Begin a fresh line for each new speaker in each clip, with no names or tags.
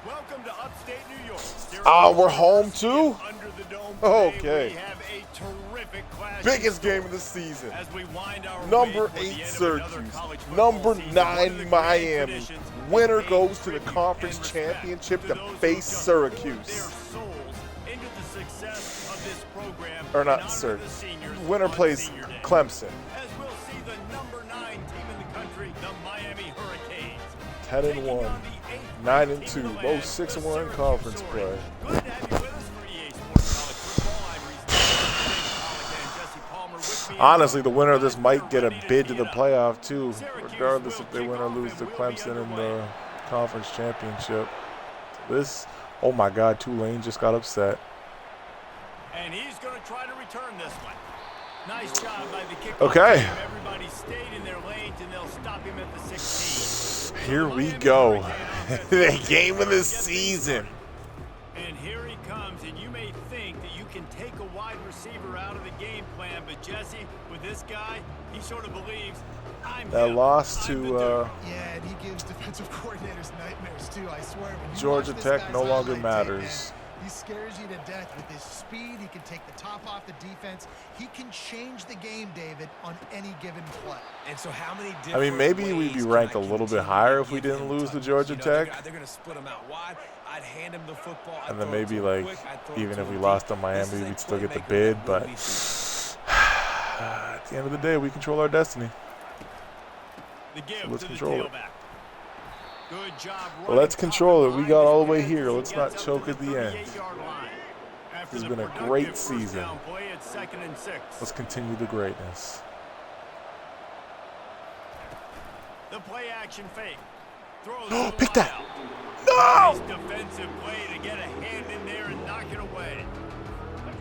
Welcome to upstate New York.
Ah, we're home too?
Under the dome
Okay.
we have a terrific clash.
Biggest game of the season.
As we wind our
Number
way toward the
8
end of another
Syracuse.
college football
Number
season.
9
One of the great
Miami.
traditions
Winner
is paying
goes to the
tribute
conference
and respect
championship
to
to
those who
face
have poured their
Syracuse.
souls into the success of this program
Or
in honor
not
of
Syracuse.
the seniors
Winner
on
plays
Senior Day.
Clemson.
As we'll see the number 9 team in the country, the Miami Hurricanes.
10-1. 9-2. Both 6-1 in conference play.
Good to have you with us for EA Sports College Football. I'm Reese Jesse Palmer with me.
Honestly, the winner of this might get a bid to the playoff too, regardless if they win or lose to Clemson in the conference championship. This, oh my God, Tulane just got upset.
And he's going to try to return this one. Nice job by the kickoff.
Okay.
Team. Everybody stayed in their lanes, and they'll stop him at the 16.
Here we go. The game of the season.
And here he comes, and you may think that you can take a wide receiver out of the game plan, but Jesse, with this guy, he sort of believes
that loss to
yeah, and he gives defensive coordinators nightmares too, I swear. When you
Georgia
watch this
Tech
guy's
no longer
highlight tape,
matters.
man, he scares you to death with his speed. He can take the top off the defense. He can change the game, David, on any given play.
And so how many
I mean, maybe we'd be ranked a little bit higher if we didn't lose to Georgia Tech.
They're going to split him out wide. I'd hand him the football.
And then maybe, like, even if we lost to Miami, we'd still get the bid. But at the end of the day, we control our destiny. So let's control it. Well, let's control it. We got all the way here. Let's not choke at the end. This has been a great season. Let's continue the greatness.
The play action fake.
Pick that. No!
Defensive play to get a hand in there and knock it away.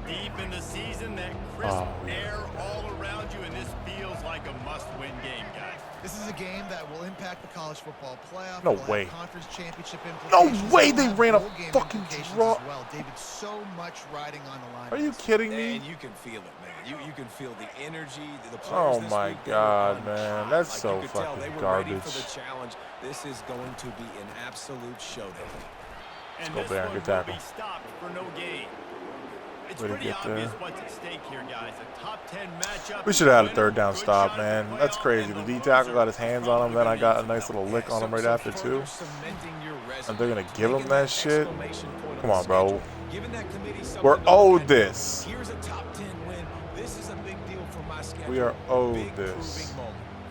Deep in the season, that crisp air all around you, and this feels like a must-win game, guys.
This is a game that will impact the college football playoff.
No way.
Conference championship
No
implications.
way they ran a
Bowl game
fucking
implications
draw.
as well. David, so much riding on the line.
Are you kidding me?
And you can feel it, man. You can feel the energy, the players
Oh
this
my
week, they were
God,
on
man.
high.
That's
Like,
so
you could tell they
fucking
were ready
garbage.
for the challenge. This is going to be an absolute showdown.
And
go
this
back
one
and
will
tackle.
be stopped for no gain. It's
Way to
pretty
get
obvious
there.
what's at stake here, guys. A top 10 matchup.
We should have had a third down stop, man. That's crazy. The D tackle got his hands on him, then I got a nice little lick on him right after, too. And they're going to give him that shit? Come on, bro. We're owed this.
Here's a top 10 win. This is a big deal for my schedule.
We are owed this.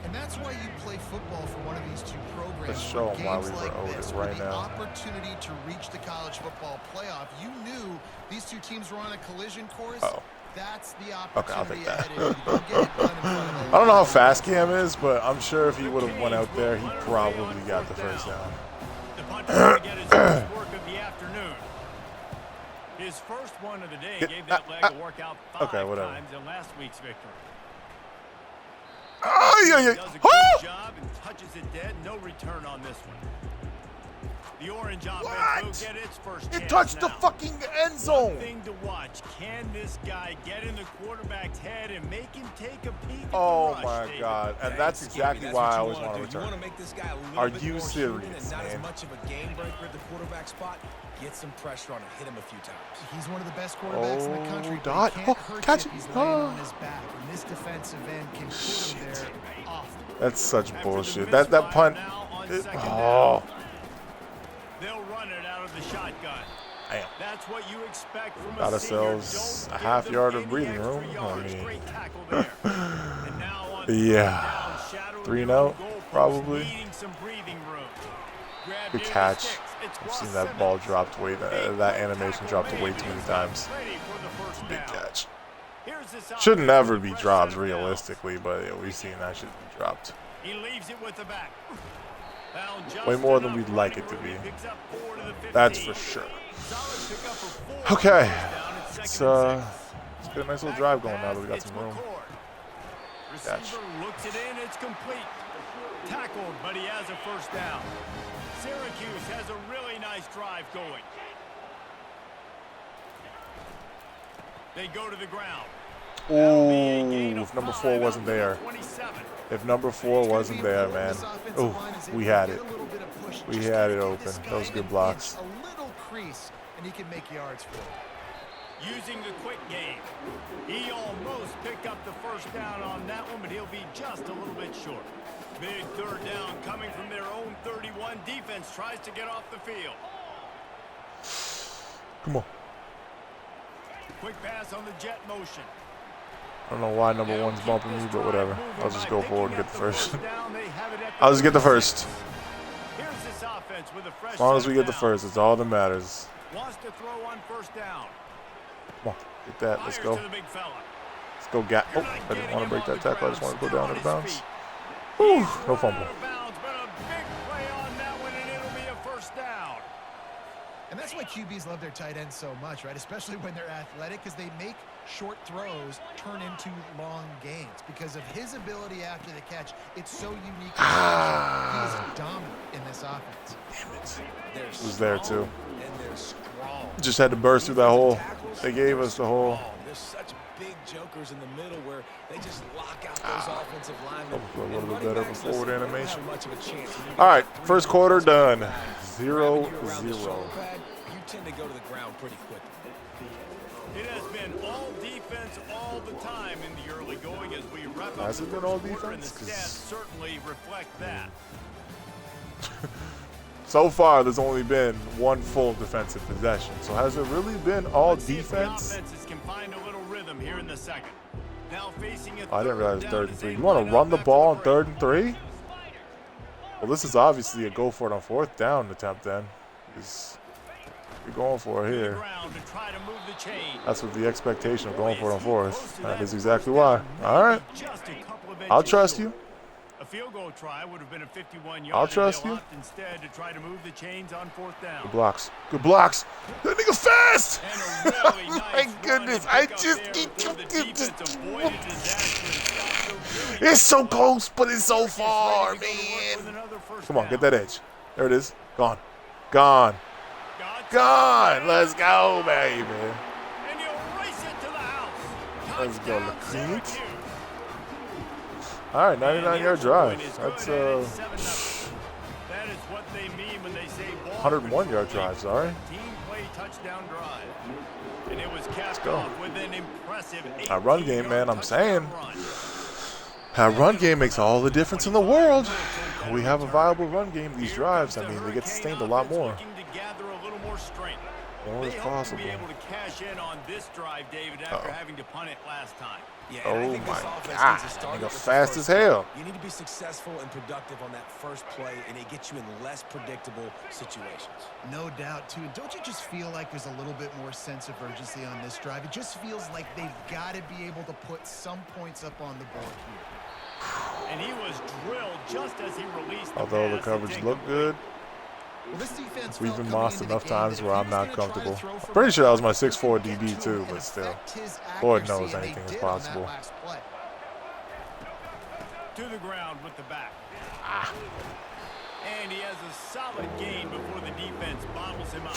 And that's why you play football for one of these two programs.
Let's show
for
'em why
games
we were
like
owed
this,
it
for
right
the
now.
opportunity to reach the college football playoff. You knew these two teams were on a collision course.
Uh-oh.
That's the
Okay, I'll
opportunity
take that.
ahead of you. You get it done in front of the
I don't know how fast Cam is, but I'm sure if he would have went out there, he probably got the first down.
The punter will get his first work of the afternoon. His first one of the day gave that leg a workout 5 times in last week's victory.
Oh, yeah, yeah.
Does a good job and touches it dead. No return on this one. The orange offense will get its first chance
It touched the
now.
fucking end zone.
One thing to watch. Can this guy get in the quarterback's head and make him take a peek at
Oh
the rush,
my
David?
God. And that's exactly why I always want to return.
make this guy a little
Are
bit
you
more
serious,
human and not as
man?
much of a game breaker at the quarterback spot. Get some pressure on him. Hit him a few times.
He's one of the best quarterbacks in the country.
Dot.
But he can't hurt
Catch
you
it.
if he's laying on his back. And this defensive end can put him there often.
That's such
After
bullshit.
the
That punt.
misfire now on
It,
second
oh.
down, they'll run it out of the shotgun.
Damn.
That's what you expect from
Got
a senior.
ourselves
Don't
a
give
half
them
yard of
any
breathing
extra
room. I
yards.
mean,
Great tackle there. And now on
yeah.
down, shadowing
3 and
your own
out,
goal post,
probably.
needing some breathing room. Grabbed
Good
near the
catch.
sticks. It's
I've seen
Ross
that ball
Simmons.
dropped way. That animation dropped way too many times.
Ready for the first
Big
down.
catch.
Here's this
Should
offense
never
with
be
fresh
dropped
set of downs.
realistically, but yeah, we've seen that shit be dropped.
He leaves it with the back. Found just
Way more than
enough
we'd like
running
it to
room.
be.
He picks up 4 to the 15.
That's for sure.
Solid pickup for 4.
Okay.
First down,
Let's get a nice little drive going now that we got some room.
Receiver
Catch.
looks it in, it's complete. Tackled, but he has a first down. Syracuse has a really nice drive going. They go to the ground.
Ooh, if number 4 wasn't there. If number 4 wasn't there, man. Ooh, we had it. We had it open. Those good blocks.
A little crease, and he can make yards for it.
Using the quick game. He almost picked up the first down on that one, but he'll be just a little bit short. Big third down coming from their own 31. Defense tries to get off the field.
Come on.
Quick pass on the jet motion.
I don't know why number one's bumping me, but whatever. I'll just go forward and get the first. I'll just get the first. As long as we get the first, it's all that matters.
Wants to throw on first down.
Come on, get that. Let's go. Let's go, Gat. Oh, I didn't want to break that tackle. I just want to go down to the bounce. Whew, no fumble.
And that's why QBs love their tight ends so much, right? Especially when they're athletic, because they make short throws turn into long gains. Because of his ability after the catch, it's so unique. He is dominant in this offense.
Damn it. It was there, too. Just had to burst through that hole. They gave us the hole.
There's such big jokers in the middle where they just lock out those offensive linemen.
A little bit better for forward animation. All right, first quarter done. 0-0.
You tend to go to the ground pretty quickly.
It has been all defense all the time in the early going as we wrap up.
Has it been all
And the
defense?
stats certainly reflect that.
So far, there's only been one full defensive possession. So has it really been all
Let's see if the
defense?
offenses can find a little rhythm here in the second. Now facing a
I didn't realize
down
third
as
and
they
3. You want
line
to run
up
the
after
ball on
break.
3rd and 3? Well, this is obviously a go for it on 4th down attempt then. You're going for it here.
Ground to try to move the chain.
That's what the expectation of going for it on 4th. That is exactly why. All right.
Just a couple of
I'll
inches
trust
short.
you.
A field goal try would have been a 51-yard.
I'll trust you.
Instead to try to move the chains on 4th down.
Good blocks. Good blocks. That nigga fast.
And a really nice
My
run
goodness.
to
I
pick up
just
there
need
until the defense avoided disaster and stopped the really
It's so close, but it's so far,
ready to go to work with
man.
another first
Come on,
down.
get that edge. There it is. Gone. Gone. Gone. Let's go, baby.
And you race it to the house.
Let's go,
Touchdown,
Lakeith.
Syracuse.
All right, 99-yard drive. That's
That is what they mean when they say ball
101-yard drive, sorry.
Team play touchdown drive. And it was capped
go.
off with an impressive
Our run game, man, I'm
18-yard
saying.
touchdown run.
Our run game makes all the difference in the world. We have a viable run game. These drives, I mean, they get sustained a lot more.
Looking to gather a little more strength.
More
They
as
hope to
possible.
be able to cash in on this drive, David, after having to punt it last time.
Yeah,
Oh
and I think this
my
offense
God,
needs to start
that nigga
with the
fast
first
as hell.
play. You need to be successful and productive on that first play, and it gets you in less predictable situations.
No doubt, too. And don't you just feel like there's a little bit more sense of urgency on this drive? It just feels like they've got to be able to put some points up on the board here.
And he was drilled just as he released the
Although the
pass to
coverage
take
looked
the
good,
Well, this defense
we've
felt
been
coming
lost
into
enough
the game
times
that
where
if
I'm
he was
not
gonna try to
comfortable.
throw for
I'm pretty sure that was my
more,
6'4"
he had
DB
to
too,
and
but still.
affect his
Lord
accuracy,
knows
and they
anything is
did on that
possible.
last play.
To the ground with the back. And he has a solid gain before the defense bottles him up.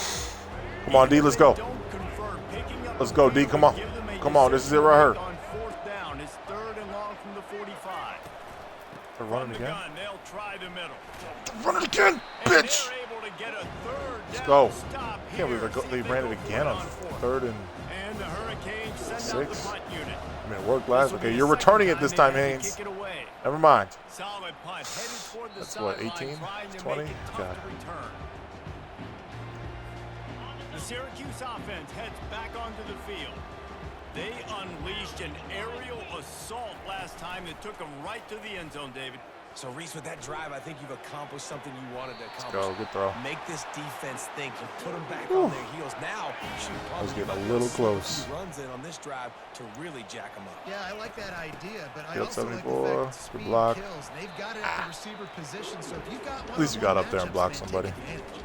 Come on, D, let's go.
Don't convert, picking up
Let's
the
go, D,
field
come
will
on.
give them a
Come on, this is it right here.
on 4th down. It's 3rd and long from the 45.
They're running
From the
again.
gun, they'll try the middle.
Run it again,
And
bitch.
they're able to get a 3rd
Let's
down
go.
stop
Can't believe
here.
they ran it again on 3rd and
And the Hurricanes send out
6.
the punt unit.
I mean, it worked last.
This will be
Okay,
the
you're
second
returning it this
they
time,
had to
Haynes.
kick it away.
Never mind.
Solid punt headed toward the
That's what,
sideline,
18?
trying to
20?
make it tough
Okay.
to return. The Syracuse offense heads back onto the field. They unleashed an aerial assault last time that took them right to the end zone, David.
So, Reese, with that drive, I think you've accomplished something you wanted to
Let's
accomplish.
go. Good throw.
Make this defense think. You put them back
Whew.
on their heels. Now, shoot,
I was
probably
getting
might
a
be able
little
to slip
close.
few runs in on this drive to really jack them up.
Yeah, I like that idea, but I
Yep,
also like the
74,
fact that
good
speed
block.
kills. They've got it at the receiver position, so if you've got
At least you got up there and
one-on-one
blocked
matchups,
somebody.
man, take advantage.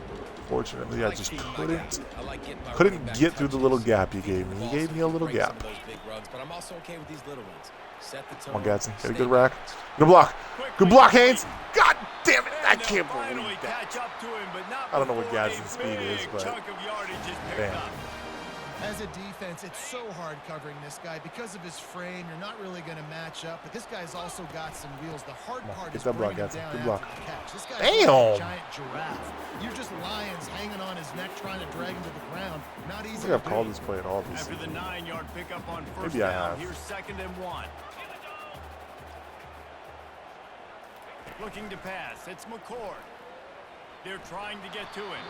Fortunately, I just couldn't
I like getting my running
couldn't
back
get through the little
touches.
gap you gave me. You gave me a little
Break some
gap.
of those big runs, but I'm also okay with these little ones. Set the tone.
Come on, Gadsden. Get a
stay
good rack.
balanced.
Good block. Good block, Haynes. God damn it. I can't
Finally
believe that.
catch up to him, but not
I don't know what
before a
Gadsden's speed is,
big
but
chunk of yardage is picked
damn.
up.
As a defense, it's so hard covering this guy. Because of his frame, you're not really going to match up. But this guy's also got some wheels. The hard part is bringing him down after the catch. This guy's like a giant giraffe. You're just lions hanging on his neck, trying to drag him to the ground. Not easy.
I think I've called this play at all this.
After the 9-yard pickup on first
Maybe I
down,
have.
here's 2nd and 1. Looking to pass. It's McCord. They're trying to get to him.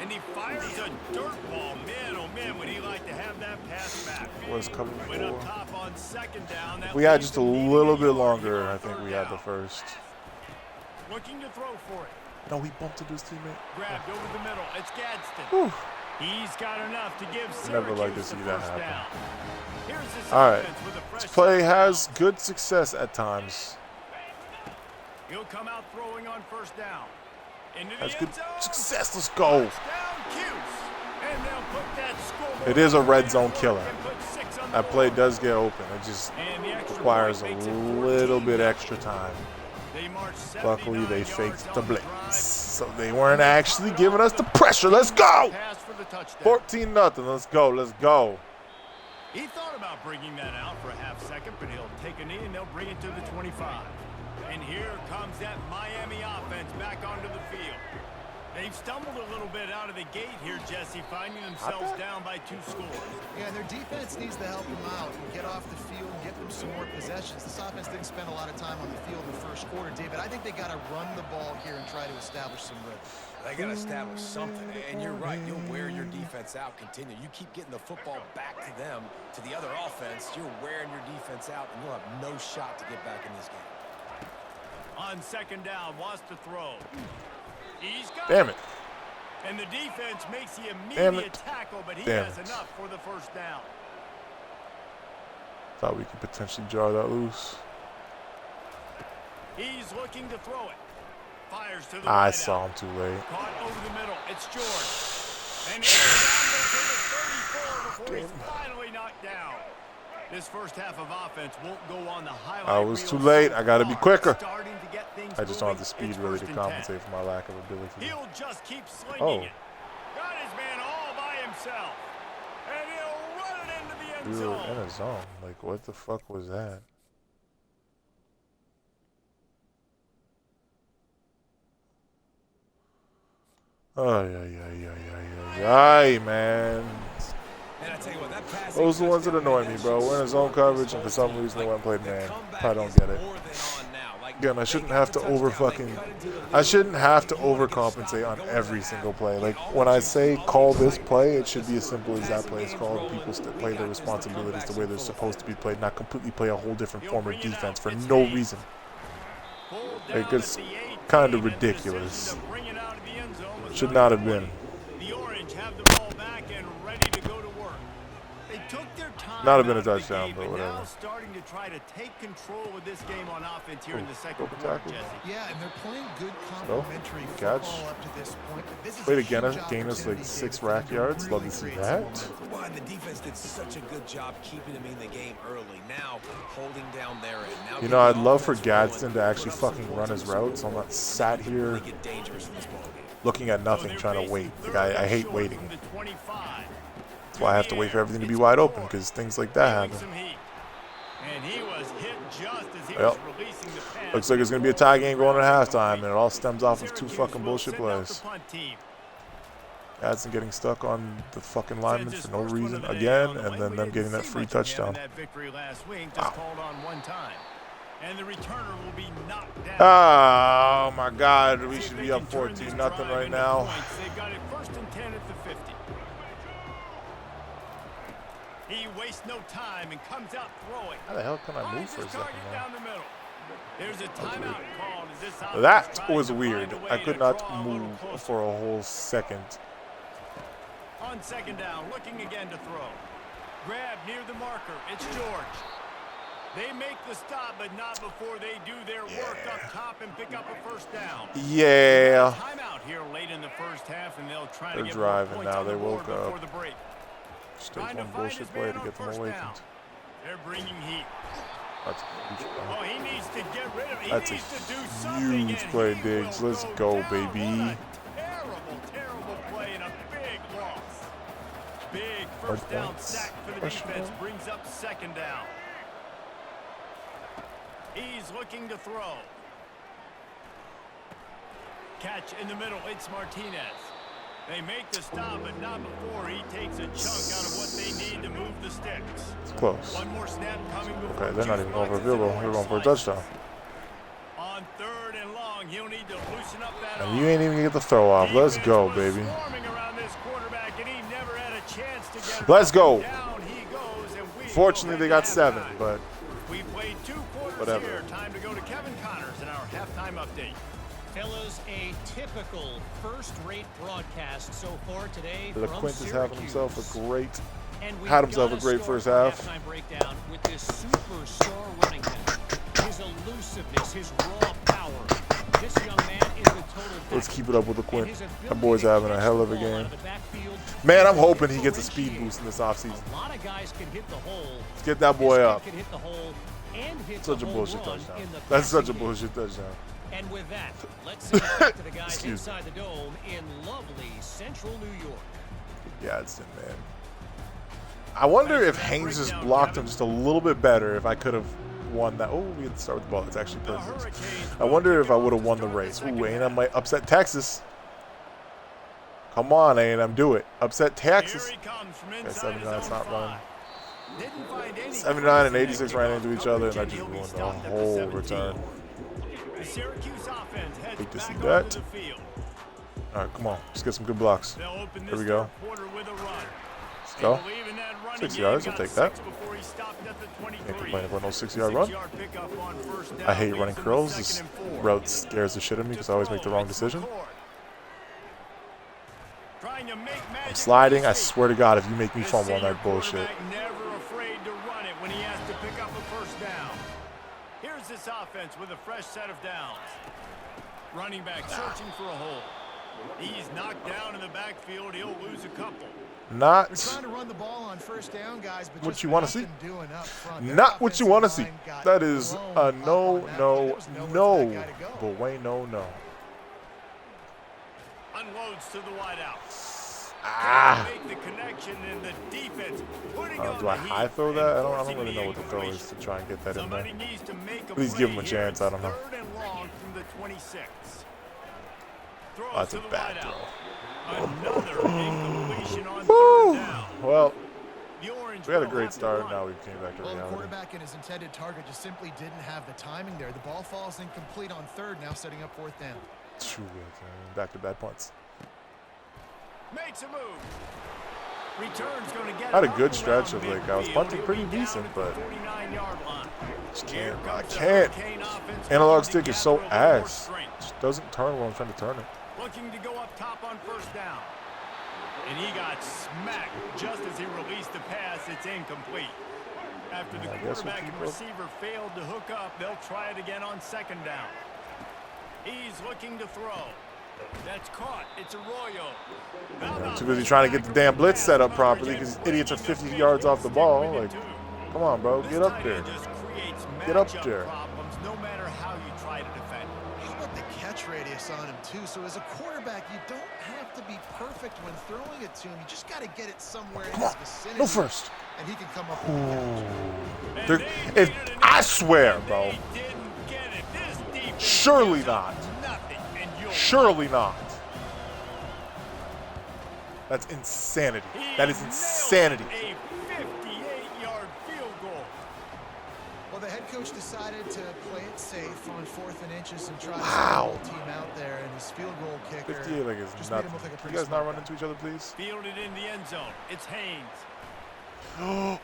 And he fires a dirt ball. Man, oh man, would he like to have that pass back.
Was coming
Went up
for.
top on 2nd down.
If we had just a little bit longer, I think we had the first.
Looking to throw for it.
No, he bumped into his teammate.
Grabbed over the middle. It's Gadsden.
Whew.
He's got enough to give Syracuse
Never like to see
the
that
first
happen.
down. Here's this
All right.
offense with a fresh
This play
start.
has good success at times.
He'll come out throwing on first down. Into the
That's
end
good
zone.
success. Let's go.
Touchdown, Cuse. And they'll put that scoreboard
It is a red zone
and
killer.
put 6 on the
That play
board.
does get open. It just
And the extra
requires a
point makes it
little
14
bit
nothing.
extra time.
They marched 79
Luckily, they
yards
faked
on
the
the
blitz.
drive.
So they weren't actually giving us the pressure. Let's go.
Pass for the touchdown.
14-0. Let's go. Let's go.
He thought about bringing that out for a half second, but he'll take a knee and they'll bring it to the 25. And here comes that Miami offense back onto the field. They've stumbled a little bit out of the gate here, Jesse, finding themselves down by 2 scores.
Yeah, and their defense needs to help them out and get off the field and get them some more possessions. This offense didn't spend a lot of time on the field in the first quarter, David. I think they got to run the ball here and try to establish some rhythm.
They got to establish something. And you're right. You'll wear your defense out. Continue. You keep getting the football back to them, to the other offense. You're wearing your defense out, and you'll have no shot to get back in this game.
On 2nd down, wants to throw. He's got
Damn it.
And the defense makes the
Damn
immediate
it.
tackle, but he
Damn
has
it.
enough for the first down.
Thought we could potentially jar that loose.
He's looking to throw it. Fires to the
I
right
saw
out.
him too late.
Caught over the middle. It's George. And he's down to the 34 before he's finally knocked down. This first half of offense won't go on the highlight
I was
reel
too late.
so
I got to be
far.
quicker.
Starting to get things
I just don't have the
moving.
speed
It's
really to
1st and 10.
compensate for my lack of ability.
He'll just keep slinging
Oh.
it. Got his man all by himself. And he'll run it into the end
We
zone.
were in a zone. Like, what the fuck was that? Ay, man.
And I tell you what, that pass.
Those are the ones that annoy me, bro. We're in a zone coverage, and for some reason they went and played man. Probably don't get it. Again, I shouldn't have to I shouldn't have to overcompensate on every single play. Like, when I say call this play, it should be as simple as that play is called. People play their responsibilities the way they're supposed to be played, not completely play a whole different form of defense for no reason. Like, it's kind of ridiculous. Should not have been.
The Orange have the ball back and ready to go to work. They took their time.
Not have been a
out of the
touchdown,
game,
but whatever.
Now starting to try to take control of this game on offense here in the second
Open
quarter,
tackle.
Jesse.
Yeah, and they're playing good complementary
Catch.
football up to this point. This is
Played
a
again,
huge
gain us like
opportunity,
6
David,
rack
to
yards. Love
really
to see
create some
that.
momentum.
Well, and the defense did such a good job keeping him in the game early. Now holding down their end. Now
You know, I'd
getting
love for
offense rolling,
Gadsden to actually
put up some
fucking
points
run his
and score.
route, so I'm not sat here
Really get dangerous in this ballgame.
looking at nothing,
So
trying to
they're
wait.
facing
Like, I
3rd
hate
and
waiting.
short from the 25.
That's why I have to wait for everything to be wide open, because things like that
Feeling
happen.
some heat. And he was hit just as he
Well,
was releasing the pass.
Looks like it's going to be a tie game going at halftime, and it all stems off of 2 fucking bullshit plays. Gadsden getting stuck on the fucking lineman for no reason again, and then them getting that free touchdown.
That victory last week just called on one time. And the returner will be knocked down.
Oh my God, we should be up 14-0 right now.
They've got it 1st and 10 at the 50. He wastes no time and comes out throwing.
How the hell can I move
Finds
for a
his
second,
target
man?
down the middle. There's a timeout called as this offense
That
tries
was
to
weird.
find a way
I
to
could not
draw a little
move
closer.
for a whole second.
On 2nd down, looking again to throw. Grab near the marker. It's George. They make the stop, but not before they do their work up top and pick up a 1st down.
Yeah.
Timeout here late in the first half, and they'll try to
They're
get
driving
more points
now.
on the
They
board
woke up.
before the break.
Just
Trying
takes
to
one
find
bullshit
his
play
man
to
on
get them
1st
awakened.
down. They're bringing heat.
That's a huge play.
Oh, he needs to get rid of it.
That's a
He needs to do something,
huge
and
play,
he
Diggs.
will
Let's go,
down.
baby.
What a terrible, terrible play and a big loss. Big first down sack for the defense brings up second down. He's looking to throw. Catch in the middle. It's Martinez. They make the stop, but not before he takes a chunk out of what they need to move the sticks.
It's close.
One more snap coming before.
Okay, they're not even going for a field goal. They're going for a touchdown.
On third and long, he'll need to loosen up that
And you ain't even get the throw off. Let's go, baby. Let's go. Fortunately, they got 7, but
we played 2 quarters
whatever.
Here. Time to go to Kevin Connors in our halftime update.
Fellas, a typical first-rate broadcast so far today
LeQuint
from
is
Syracuse.
having himself a great,
And
had himself a great first half.
Halftime breakdown with this superstar running back, his elusiveness, his raw power. This young man is a total.
Let's keep it up with LeQuint. That boy's having a hell of a game. Man, I'm hoping he gets a speed boost in this offseason.
A lot of guys can hit the hole.
Let's get that boy up.
Can hit the hole and hit
Such
the
a
home
bullshit
run
touchdown.
in the
That's such a
passing game.
bullshit touchdown.
And with that, let's send it back to the guys
Excuse
inside the dome in lovely central New York.
Gadsden, man. I wonder if Haynes just blocked him just a little bit better if I could have won that. Oh, we had to start with the ball. It's actually perfect. I wonder if I would have won the race. Ooh, A&M might upset Texas. Come on, A&M, do it. Upset Texas. Okay, 79's not running. 79 and 86 ran into each other, and I just ruined the whole return.
The Syracuse offense heads
Hate to see
back
that.
onto the field.
All right, come on. Let's get some good blocks.
They'll open
Here
this
we go.
third quarter with a run.
Let's go.
They believe in that running
6
game.
yards, I'll
Got
take that.
6 before he stopped at the 23.
Can't complain about no 6-yard run.
6-yard pickup on first down
I hate
leaves
running
them
curls.
with
This
2nd and 4.
route scares the shit out of me because I always make the wrong decision.
Trying to make
I'm
magic
sliding. I
with his
swear to God, if you make me
This
fumble on
senior
that bullshit.
quarterback never afraid to run it when he has to pick up a first down. Here's this offense with a fresh set of downs. Running back searching for a hole. He's knocked down in the backfield. He'll lose a couple.
Not
They're trying to run the ball on first down, guys, but
what
just
you want to see.
nothing doing up front. Their
Not what you want to
offensive
see.
line got
That is
blown
a
up
no,
on that.
no,
There was nowhere for
no.
that guy to go.
But wait, no.
Unloads to the wideout.
Ah.
Make the connection in the defense. Putting on
Do I
the heat
high throw
and
that? I
forcing
don't really
the
know what the throw is
incompletion.
to try and get that in there.
Somebody needs to make a
Please give him a
play here.
chance. I don't know.
Third and long from the 26. Throws
Oh, that's
to
a
the
bad
wideout.
throw.
Another incompletion on
Woo.
third down.
Well,
The Orange
we had a
will
great
have to
start.
run.
Now we came back to
Well, the
reality.
quarterback and his intended target just simply didn't have the timing there. The ball falls incomplete on third, now setting up fourth down.
Too good, man. Back to bad points.
Makes a move. Returns going to get
I had a
him
good
up
stretch
around
of like I was
midfield.
punting
He'll
pretty
be down
decent,
at the
but
49-yard line.
just
Here
can't. I
comes the
can't.
Hurricane offense
Analog
looking to
stick is so
gather a little more
ass.
strength.
Just doesn't turn when I'm trying to turn it.
Looking to go up top on first down. And he got smacked just as he released the pass. It's incomplete. After the
I guess we'll
quarterback
keep
and
up.
receiver failed to hook up, they'll try it again on second down. He's looking to throw. That's caught. It's Arroyo.
I'm too busy trying to get the damn blitz set up properly because idiots are 50 yards off the ball. Like, come on, bro, get up there. Get up there.
Problems, no matter how you try to defend.
How about the catch radius on him, too? So as a quarterback, you don't have to be perfect when throwing it to him. You just got to get it somewhere in his vicinity.
No first.
And he can come up with the catch.
They're- if I swear, bro, surely not. Surely not. That's insanity. That is insanity.
A 58-yard field goal.
Well, the head coach decided to play it safe on 4th and inches and try to
Wow.
send the team out there, and his field goal kicker
58 like is
just made him
nothing.
look like a
You
pretty
guys
smart
not run
guy.
into each other, please?
Fielded in the end zone. It's Haynes.
Oh,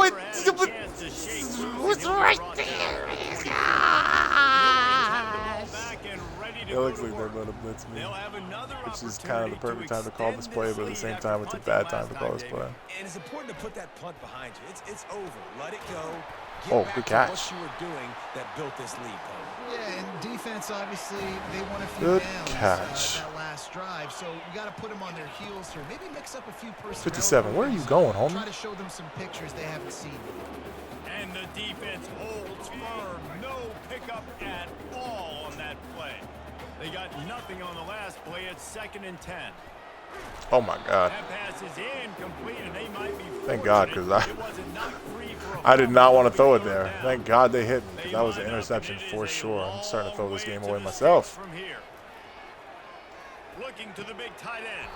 Never had a chance to shake loose, and
it's
he'll be
right
brought
there.
down. Back and ready to
It
go
looks
to
like they're
work.
going to blitz me,
They'll have another
which is kind of the perfect time to call this play, but at the same
extend
time,
this
it's a
lead
bad time to call this play.
And it's important to put that punt behind you. It's over. Let it go. Get
Oh,
back
good
to
catch.
what you were doing that built this lead, Paul.
Yeah, and defense, obviously, they want a few
Good
downs
catch.
that last drive, so you got to put them on their heels here. Maybe mix up a few personnel.
57, where are you going, homie?
Try to show them some pictures they haven't seen.
And the defense holds firm. No pickup at all on that play. They got nothing on the last play. It's 2nd and 10.
Oh my God.
That pass is incomplete, and they might be
Thank God, because
fortunate it wasn't knocked free for a
I did not want to throw it
third
there.
down.
Thank God they hit me, because
They
that was an
line up,
interception
and it
for
is a
sure. I'm starting to throw this
long
game
way
away
to the
myself.
sticks from here. Looking to the big tight end.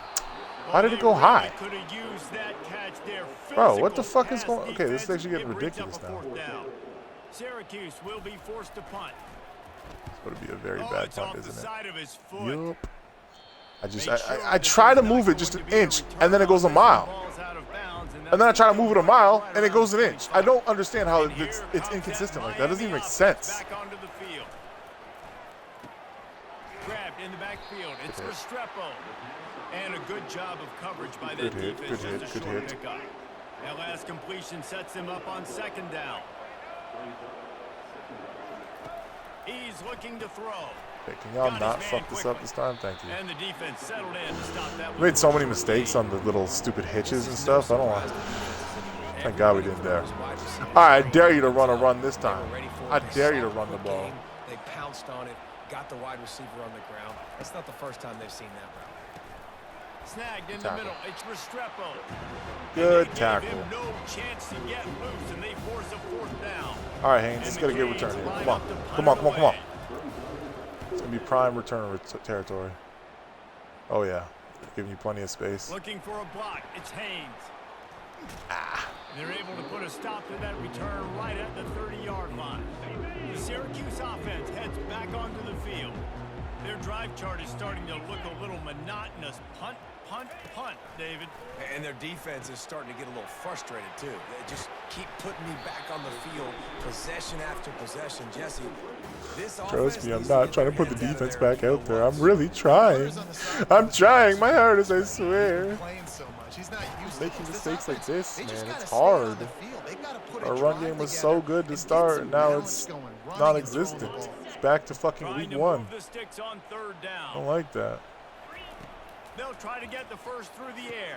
Why did it go high?
Could have used that catch there.
Bro, what the
Physical
fuck is
pass
going on? Okay, this is
defense.
actually getting
It brings up
ridiculous
a
now.
fourth down. Syracuse will be forced to punt.
It's going to be a very bad
It's off
punt,
the
isn't
side of his
it?
foot.
Yup.
Make sure
I
that
try to
there's
move
not
it just
going
an
to be a
inch,
return
and then it
on
goes a
this.
mile.
The ball's out of bounds,
And then I try to move it a mile,
right
and it
around
goes an
the
inch.
25.
I don't understand how
And here
it's
comes that
inconsistent like that. It doesn't even
Miami
make
offense
sense.
back onto the field. Grabbed in the backfield. It's Restrepo. And a good job of coverage by that
Good hit,
defense.
good hit,
Just a
good
short
hit.
pickup. That last completion sets him up on second down. He's looking to throw.
Hey, can y'all not fuck this up this time? Thank you.
And the defense settled in to stop that.
We made so many mistakes on the little stupid hitches and stuff. I don't want. Thank God we didn't dare. All right, I dare you to run this time. I dare you to run the ball.
They pounced on it, got the wide receiver on the ground. That's not the first time they've seen that route.
Snagged in the
Tackle.
middle. It's Restrepo.
Good
They
tackle.
gave him no chance to get loose, and they force a fourth down.
All right, Haynes, let's get a good return here. Come on, come on, come on, come on. It's gonna be prime return territory. Oh yeah, giving you plenty of space.
Looking for a block. It's Haynes. They're able to put a stop to that return right at the 30-yard line. The Syracuse offense heads back onto the field. Their drive chart is starting to look a little monotonous. Punt, punt, punt, David.
And their defense is starting to get a little frustrated, too. They just keep putting me back on the field, possession after possession. Jesse, this
Trust me, I'm
offense needs to
not
get
trying to
their
put the
heads out of
defense
there
back
and
out there.
go
I'm really trying. I'm trying my hardest, I swear.
Playing so much. He's not used to
Making
this
mistakes like
offense.
this,
They just
man,
gotta
it's
stay on
hard.
the field. They gotta put a
Our run
drive
game was
together
so good to
and get
start,
some
and now
balance
it's
going, running and throwing the
non-existent.
ball.
It's back to fucking
Trying
week
to
one.
move the sticks on third
I
down.
don't like that.
They'll try to get the first through the air.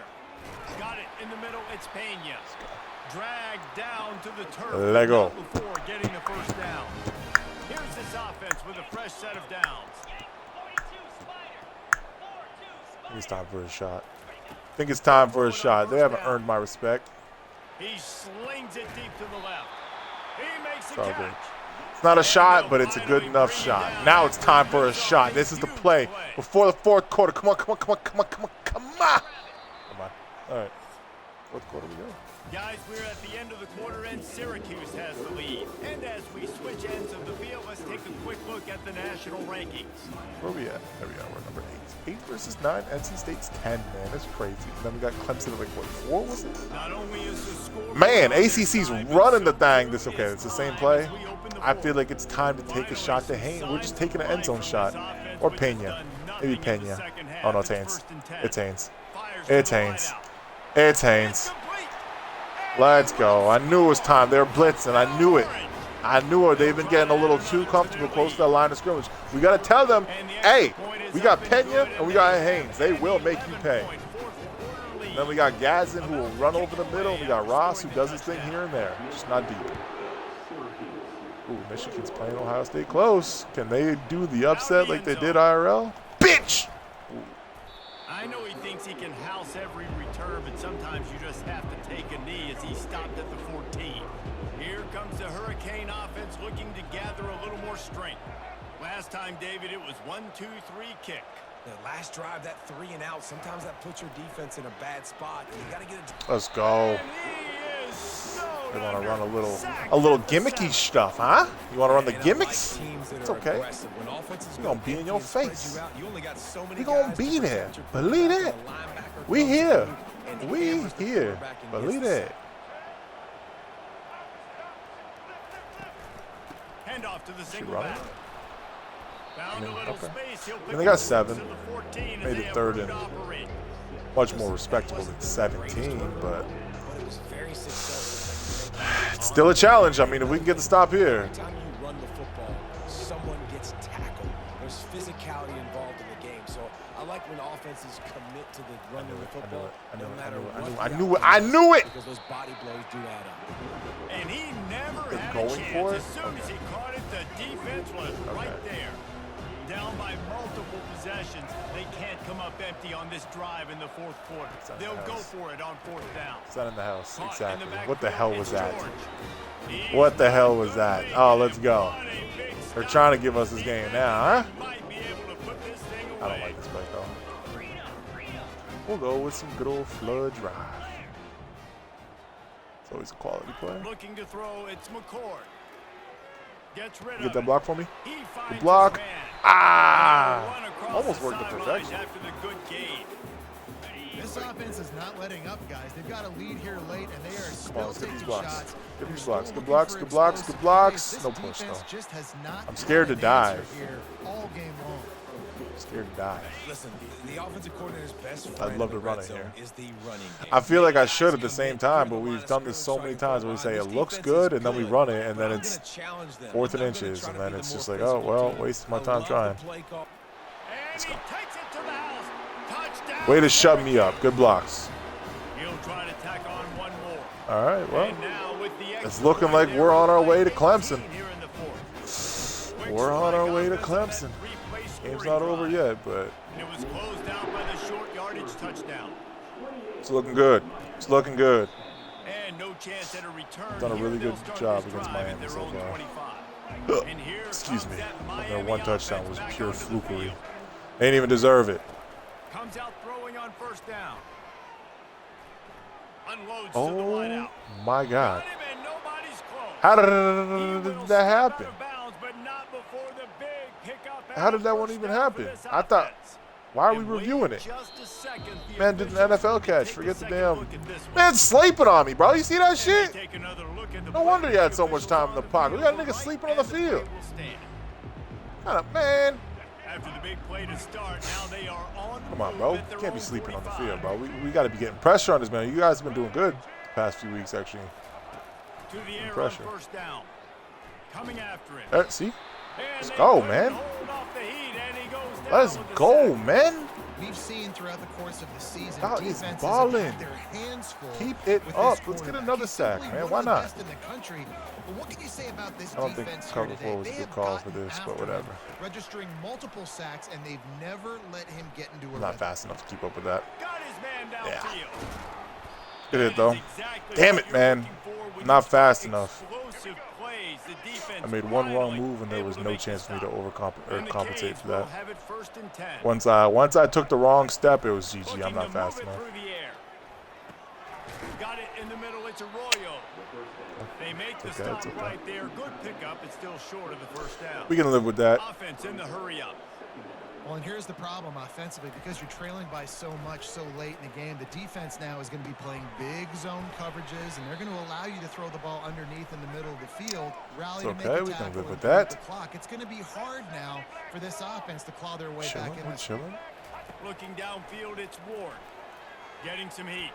Got it in the middle. It's Pena. Dragged down to the turf.
Lego.
Before getting the first down. Here's this offense with a fresh set of downs.
I think it's time for a shot. I think it's time for a shot. They haven't earned my respect.
He slings it deep to the left. He makes
It's
the
all
catch.
good. It's not a shot, but it's a good enough shot. Now it's time for a shot. This is the play before the fourth quarter. Come on, come on, come on, come on, come on, come on. Come on. All right. Fourth quarter we go.
Guys, we're at the end of the quarter, and Syracuse has the lead. And as we switch ends of the field, let's take a quick look at the national rankings.
Where we at? There we are. We're number 8. 8 versus 9. NC State's 10, man. That's crazy. Then we got Clemson at like, what, 4 was it?
Not only is the score
Man, ACC's running the thing. This okay. It's the same play. I feel like it's time to take a shot to Haynes. We're just taking an end zone shot. Or Pena. Maybe Pena. Oh, no, it's Haynes. It's Haynes. It's Haynes. It's Haynes. Let's go. I knew it was time. They were blitzing. I knew it. I knew it. They've been getting a little too comfortable close to that line of scrimmage. We got to tell them, hey, we got Pena and we got Haynes. They will make you pay. And then we got Gazin who will run over the middle. And we got Ross who does his thing here and there. Just not deep. Ooh, Michigan's playing Ohio State close. Can they do the upset like they did IRL? Bitch!
I know he thinks he can house every return, but sometimes you just have to take a knee as he stopped at the 14. Here comes the Hurricane offense looking to gather a little more strength. Last time, David, it was 1-2-3 kick.
The last drive, that 3 and out, sometimes that puts your defense in a bad spot. You got to get it.
Let's go.
And he is snowed
They want to
under.
run a little
Sacked at the
gimmicky
7.
stuff, huh? You want to run the
And I like
gimmicks?
teams that
It's
are
okay.
aggressive. When offenses
We
go
gonna be in
empty
your
and spread
face.
you out, you only got so many
We gonna
guys
be
to
there.
protect your
Believe
quarterback,
it.
and the linebacker
We
comes
here.
through and
We
hammers the
here.
quarterback and
Believe
gets the
it.
Hand off to the single
run it?
back. Found a little
Okay.
space. He'll pick
And they got
up
7.
to the 14 as
Maybe
they have
third
room
and
to operate.
much more respectable than 17, but
But it was very successful.
it's still a challenge. I mean, if we can get the stop here.
Every time you run the football, someone gets tackled. There's physicality involved in the game. So I like when offenses commit to the run of the football, no matter what.
I knew it.
Because those body blows do add up.
And he never
They're
had
going
a chance.
for it?
As soon as he caught it, the defense was right there. Down by multiple possessions, they can't come up empty on this drive in the fourth quarter. They'll go for it on fourth down.
It's not in the house.
Caught
Exactly.
in the
What the hell was that?
George.
What the hell was that? Oh, let's go. They're trying to give us this game now, huh?
Might be able to put this thing
I don't
away.
like this play, though. We'll go with some good old flood drive. It's always a quality play.
Looking to throw, it's McCord. Gets rid
Get
of
that
it.
block for me.
He
Good
finds
block.
his man.
Ah!
Run across
Almost
the
worked to
sidelines
perfection.
after the good gain.
This offense is not letting up, guys. They've got a lead here late, and they are
Come on,
still
let's get these
taking
blocks.
shots.
Get these
They're
blocks.
still
Good blocks.
looking
Good
for
blocks. Good
explosive
blocks.
plays.
No
This
push,
defense
though.
just has not
I'm scared to
had an answer
dive.
here all game long.
Scared to die.
Listen, the offensive coordinator's best
I'd
friend
love
in
to
the
run
red
it
zone
here.
is the running game.
I feel like I should at the same time, but we've done this so many times where we say it looks good, and then we run it, and then it's fourth and inches, and then it's just like, oh, well, wasted my time trying.
And he takes it to the house. Touchdown.
Way to shut me up. Good blocks.
He'll try to tack on one more.
All right, well,
And now with the
it's
extra
looking
point
like we're on our way to
18
Clemson.
here in the fourth. Quick
We're on our
strike
way to
offense on that
Clemson.
three-play
Game's
scoring
not over
drive.
yet, but
And it was closed out by the short yardage touchdown.
it's looking good. It's looking good.
And no chance at a return.
Done a
here.
really
They'll
good
start
job
this
against
drive
Miami
at their
so
own
far.
25. And here
Excuse
comes
me.
that
Their
Miami
one touchdown
offense
was
back
pure
onto the
flukery.
field.
They didn't even deserve it.
Comes out throwing on first down. Unloads to the
Oh
wideout.
my God.
Got him and nobody's close.
How
He
did
will
that
step
happen?
out of bounds, but not before the big pickup
How did
and
that one
first
even
down for
happen?
this
I thought,
offense.
why are we
And wait
reviewing it?
just a second, the
Man did an
officials
NFL
will
catch.
take a
Forget the
second
damn.
look at this one.
Man sleeping on me, bro. You see that
And
shit?
they take another look at the
No
play.
wonder you had
The
so much
officials
time in
on
the pocket. We got
field
niggas
right,
sleeping on the
and play
field.
will stand.
Kind of, man.
After the big play to start, now they are on the
Come on,
move
bro.
at their
You can't be
own
sleeping on the
45.
field, bro. We got to be getting pressure on this, man. You guys have been doing good the past few weeks, actually.
To the air on
Pressure.
first down. Coming after it.
See?
And
Let's
they
go,
couldn't
man.
hold off the heat, and he goes down
Let's
with the
go,
sack.
man.
We've seen throughout the course of the season,
God, he's
defenses
balling.
have had their hands full.
Keep it
with
up.
this
Let's get
quarterback.
another
He's
sack,
simply
man.
one
Why
of the
not?
best in the country. But what can you say about this
I don't think
defense
cover
here
four
today?
was a
They
good
have
call for
gotten
this, but
after
whatever.
him, registering multiple sacks, and they've never let him get into a
I'm not
rhythm.
fast enough to keep up with that.
Got his man
Yeah.
downfield.
Good hit,
That
though.
is exactly
Damn
what
it,
you're
man.
looking for when
Not
you
fast
try
enough.
explosive plays. The defense
I made one wrong
finally
move, and there
able
was
to
no
make the
chance for me to
stop. And the
compensate
Canes
for
will
that.
have it first and 10.
Once I took the wrong step, it was GG. I'm
Looking
not
to
fast
move it
enough.
through the air. Got it in the middle. It's Arroyo. They make the
It's okay,
stop
it's okay.
right there. Good pickup. It's still short of the first down.
We can live with that.
Offense in the hurry up.
Well, and here's the problem offensively. Because you're trailing by so much so late in the game, the defense now is going to be playing big zone coverages, and they're going to allow you to throw the ball underneath in the middle of the field, rally
It's
to make
okay,
a
we can
tackle
live with
and beat
that.
the clock. It's going to be hard now for this offense to claw their way back
Chilling,
in
we're
this.
chilling.
Looking downfield, it's Ward. Getting some heat.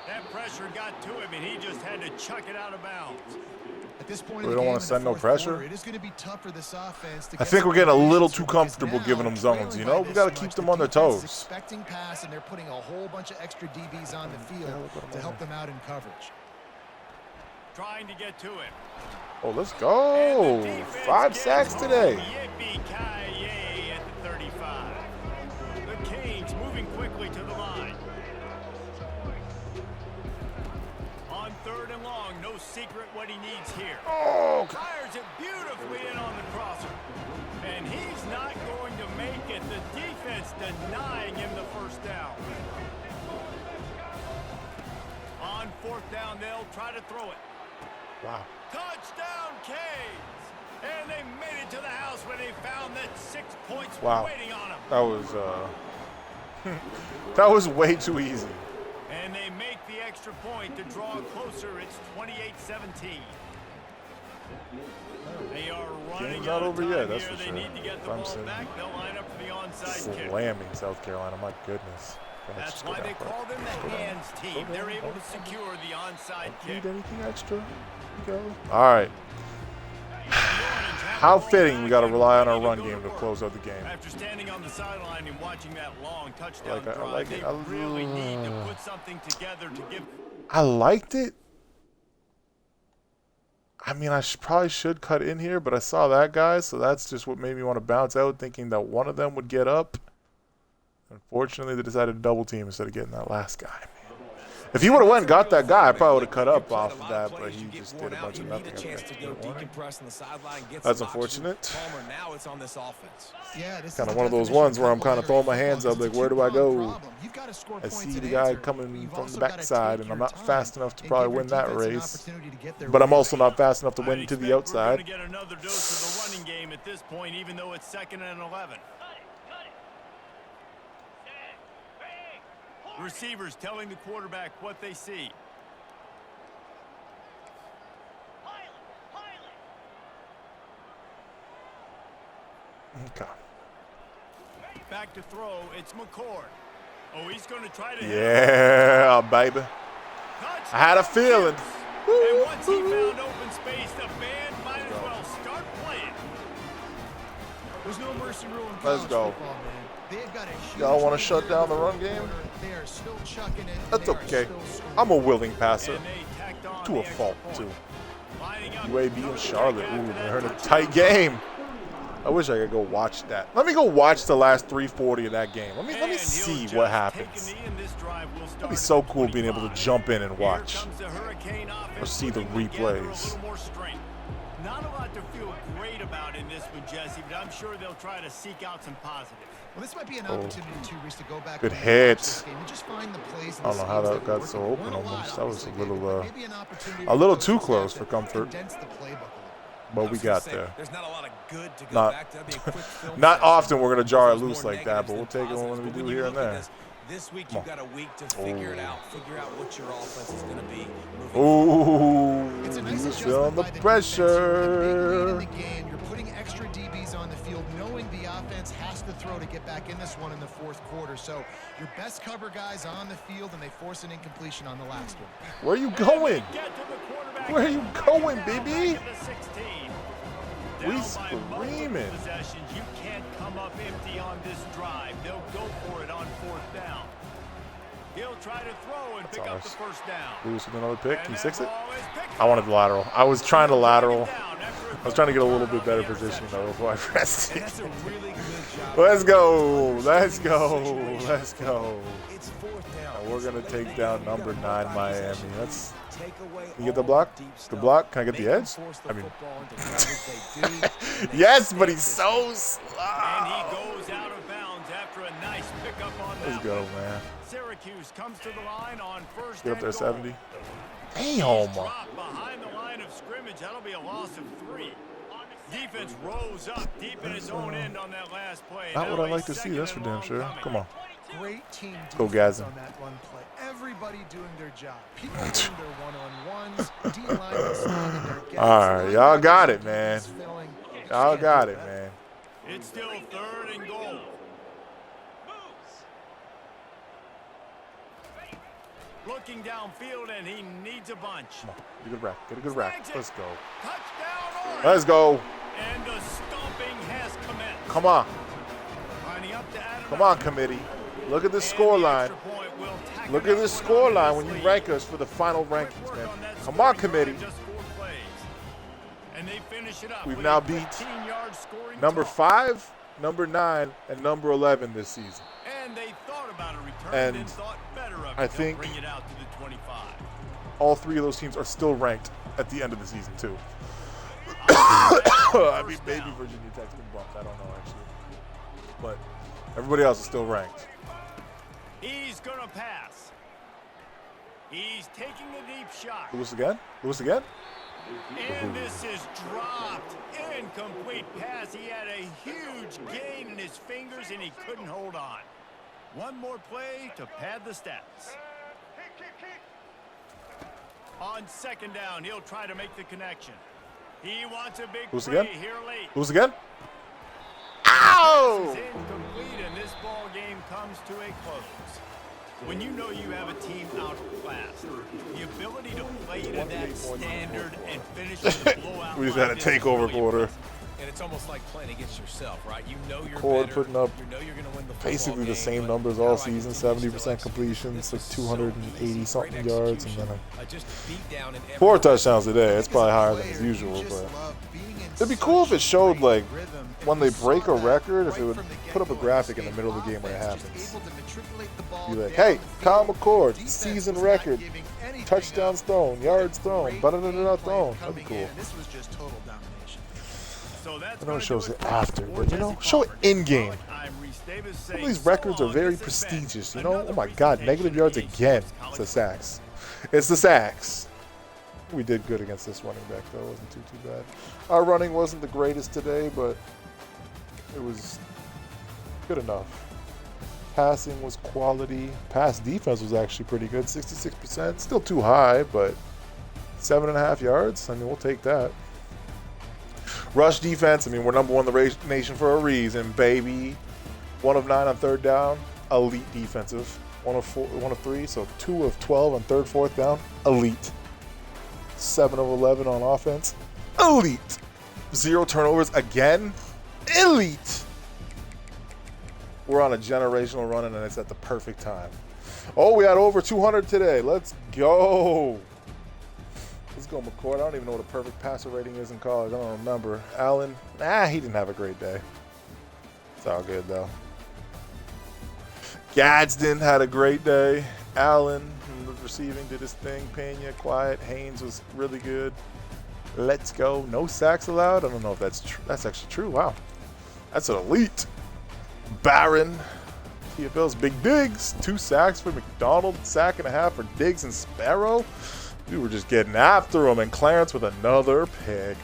That pressure got to him, and he just had to chuck it out of bounds.
At this point
We
in the
don't
game,
wanna
in the
send no
fourth
pressure.
quarter, it is going to be tough for this offense to
I
get
think
some
we're getting a little
foundations
too
because
comfortable
now,
giving them zones,
trailing
you
by
know? We
this
gotta
much,
keep
the
them on their
defense is
toes.
expecting pass, and they're putting a whole bunch of extra DBs on the field to help them out in coverage.
Trying to get to it.
Oh, let's
And
go.
the defense
5
gets
sacks
home.
today.
Yippee-ki-yay at the 35. The Canes moving quickly to the line. On third and long, no secret what he needs here.
Oh,
Fires it beautifully in on the crosser. And he's not going to make it. The defense denying him the first down. On fourth down, they'll try to throw it.
wow.
Touchdown, Canes! And they made it to the house where they found that 6 points
Wow.
waiting on them.
That was that was way too easy.
And they make the extra point to draw closer. It's 28-17. They are running
Game's
out
not
of
over
time
yet, that's
here.
for
They
sure.
need to get the ball
Clemson
back. They'll line up for the onside kick.
Slamming South Carolina. My goodness. Let's
That's
just go
why
down
they
for it.
call them the hands team. They're able to secure the onside kick.
Need anything extra? Go. All right. How fitting we got to rely on our run game to close out the game.
After standing on the sideline and watching that long touchdown
I
drive,
like it.
they really need to put something together to give.
I liked it. I mean, I probably should cut in here, but I saw that guy, so that's just what made me want to bounce out, thinking that one of them would get up. Unfortunately, they decided to double team instead of getting that last guy. If he would have went and got that guy, I probably would have cut up off of that, but he just did a bunch of nothing. That's unfortunate. Kind of one of those ones where I'm kind of throwing my hands up, like, where do I go? I see the guy coming from the backside, and I'm not fast enough to probably win that race. But I'm also not fast enough to win to the outside.
Get another dose of the running game at this point, even though it's 2nd and 11. Receivers telling the quarterback what they see.
Okay.
Back to throw, it's McCord. Oh, he's going to try to
Yeah, baby.
touch.
I had a feeling.
And once he found open space, the band might as well start playing.
There's no mercy rule in
Let's
college
go.
football, man. They've got a huge
Y'all want to
lead
shut
here
down
in
the run
fourth
game?
quarter. They are still chucking it.
That's
They are
okay.
still scoring.
I'm a willing passer.
And they tacked on
To
the
a
extra
fault,
point.
too.
Lining up
UAB
another
and Charlotte.
kick
Ooh,
after
they
that
heard a
touchdown.
tight game. I wish I could go watch that. Let me go watch the last 340 of that game. Let me
And he'll
see
just
what
take a
happens.
knee, and this drive will
It'd be
start
so
at
cool being able to
25.
jump in and
Here
watch.
comes the Hurricane offense
Or see the
looking to gather a
replays.
little more strength. Not a lot to feel great about in this one, Jesse, but I'm sure they'll try to seek out some positives.
Well, this might be an opportunity too, Reese, to go back
Good
and
hit.
watch this game and just find the plays.
I don't know how that got so open
Weren't a lot,
almost. That was a
obviously,
little,
David, but maybe an opportunity
a little
for
too
coaching
close
staff
for
to
comfort.
condense the playbook a little.
But we got there.
There's not a lot of good to go
Not-
back to. That'd be a quick film
Not
session.
often we're going to jar it
There's
loose
more
like that, but
negatives
we'll
than
take it when
positives.
we
But
do
you
here and
look at
there.
This week,
Come
you've got a week to figure it out. Figure out what your offense is going to be moving
Ooh,
It's a
he
nice
was feeling
adjustment
the
by the
pressure.
defense. With a big lead in the game, you're putting extra DBs on the field, knowing the offense has to throw to get back in this one in the fourth quarter. So your best cover guys on the field, and they force an incompletion on the last one.
Where are you going?
Get to the quarterback.
Where are you going, baby?
Back at the 16.
We
Down by multiple
screaming.
possessions. You can't come up empty on this drive. They'll go for it on 4th down. He'll try to throw and pick up the
ours.
first down.
Lewis with another pick. Can
And
you
that
six it?
ball is picked
I wanted the lateral. I was trying to lateral.
down after
I was trying to get a little bit better positioning though before I pressed
And
it.
that's a really good job.
Let's go. Let's go. Let's go.
It's 4th down.
And we're going to take down number 9 Miami. That's.
Take away
You get the
all
block?
deep
The
stuff.
block? Can I get the
Make them
edge?
force the
I mean.
football into coverage. They do.
Yes, but he's so
And
slow.
he goes out of bounds after a nice pickup on that.
Let's go,
one.
man.
Syracuse comes to the line on 1st
Get up
and
there,
goal.
70.
He's
Damn.
dropped behind the line of scrimmage. That'll be a loss of 3. Defense rose up deep in its own end on that last play.
Not
Now
what I
a
like to see,
2nd
that's for
and
damn
long
sure.
coming.
Come on.
Great team
Go,
defense
Gazin.
on that run play. Everybody doing their job. People doing their one-on-ones. D-line is standing their gaps.
All right, y'all got it, man.
Filling.
Y'all
Can't
got
do
it,
that.
man.
It's still 3rd and goal. Looking downfield, and he needs a bunch.
Come on. Get a good rack. Get a good rack. Let's go.
Touchdown, Orange.
Let's go.
And the stomping has commenced.
Come on.
Lining up to Adam.
Come on, committee. Look at this
And
score
the
line.
extra point will tack
Look
it
at
up
this
with
score
an
line when you
lead.
rank us for the final
Quick
rankings,
work
man.
on that
Come on,
scoring drive,
committee.
just 4 plays. And they finish it up
We've
with
now
a
beat
15-yard scoring
Number
total.
5, number 9, and number 11 this season.
And they thought about a return
And
and thought better of it.
I
They'll
think-
bring it out to the 25.
All 3 of those teams are still ranked at the end of the season, too. I mean,
First
maybe
down.
Virginia Tech's been bumped. I don't know, actually. But everybody else is still ranked.
He's going to pass. He's taking a deep shot.
Lewis again? Lewis again?
And this is dropped. Incomplete pass. He had a huge gain in his fingers, and he couldn't hold on. One more play to pad the stats. On 2nd down, he'll try to make the connection. He wants a big
Lewis
play
again?
here late.
Lewis again?
This
Ow!
is incomplete, and this ball game comes to a close. When you know you have a team outclassed, the ability to play to that standard and finish with a blowout
We just had a
like this is
takeover
really
quarter.
impressive.
And it's almost like playing against yourself, right? You know you're
McCord
better.
putting up
You know you're going to win the football
basically the
game,
same
but
numbers
how
all
do I
season,
continue to
70%
still execute?
completions, like
This was so
280
easy.
something
Great
yards, and then
execution. Just beat down in every
4
way.
touchdowns today. It's
As a
probably higher than
player,
his
you
usual,
just
but
love being in
it'd be cool if
such
it showed,
great
like,
rhythm, and
when
we
they break
saw
a
that
record, if
right
it would
from the
put up a
get-go.
graphic in
This
the middle of the game
offense
when it
just
happens.
able to matriculate the ball
Be like,
down
hey,
the
Kyle
field.
McCord,
Defense
season
was not
record,
giving anything
touchdowns
up.
thrown, yards thrown,
Great
da-da-da-da-da
game plan
thrown. That'd be
coming in,
cool.
and this was just total domination.
So that's
I know
gonna
it shows
do
it
for
after,
for
but you know,
Jesse
show it
Palmer.
in-game.
I'm Reese Davis
Some of
saying
these
so
records are
long.
very
This has been
prestigious, you know?
another
Oh my God, negative yards
presentation
again.
of
It's the
College
sacks. It's the sacks. We did good against this running back, though. It wasn't too bad. Our running wasn't the greatest today, but it was good enough. Passing was quality. Pass defense was actually pretty good, 66%. Still too high, but 7.5 yards. I mean, we'll take that. Rush defense. I mean, we're number 1 in the nation for a reason, baby. 1 of 9 on third down. Elite defensive. 1 of 3, so 2 of 12 on third, fourth down. Elite. 7 of 11 on offense. Elite. 0 turnovers again. Elite. We're on a generational run, and it's at the perfect time. Oh, we had over 200 today. Let's go. Let's go, McCord. I don't even know what a perfect passer rating is in college. I don't remember. Allen, he didn't have a great day. It's all good, though. Gadsden had a great day. Allen, receiving, did his thing. Pena, quiet. Haynes was really good. Let's go. No sacks allowed. I don't know if that's true. That's actually true. Wow. That's an elite. Barron. TFL's Big Diggs. 2 sacks for McDonald. Sack and a half for Diggs and Sparrow. We were just getting after him. And Clarence with another pick.